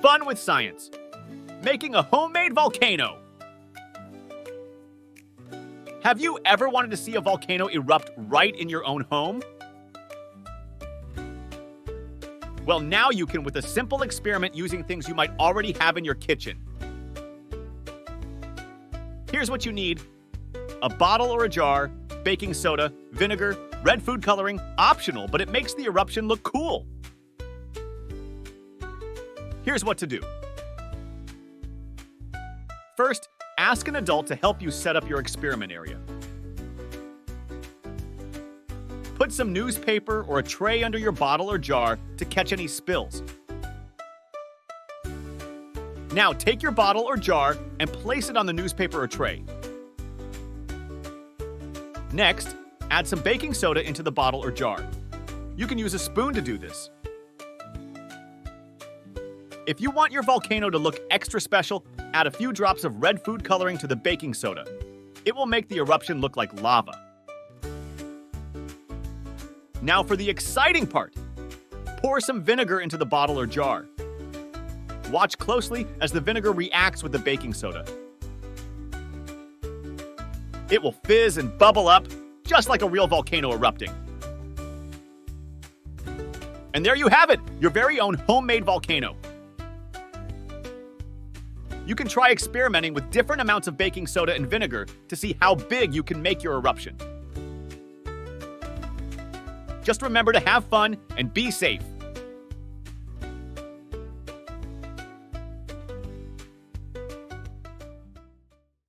Fun with science. Making a homemade volcano. Have you ever wanted to see a volcano erupt right in your own home? Well, now you can with a simple experiment using things you might already have in your kitchen. Here's what you need: a bottle or a jar, baking soda, vinegar, red food coloring, optional, but it makes the eruption look cool. Here's what to do. First, ask an adult to help you set up your experiment area. Put some newspaper or a tray under your bottle or jar to catch any spills. Now take your bottle or jar and place it on the newspaper or tray. Next, add some baking soda into the bottle or jar. You can use a spoon to do this. If you want your volcano to look extra special, add a few drops of red food coloring to the baking soda. It will make the eruption look like lava. Now for the exciting part. Pour some vinegar into the bottle or jar. Watch closely as the vinegar reacts with the baking soda. It will fizz and bubble up, just like a real volcano erupting. And there you have it, your very own homemade volcano. You can try experimenting with different amounts of baking soda and vinegar to see how big you can make your eruption. Just remember to have fun and be safe.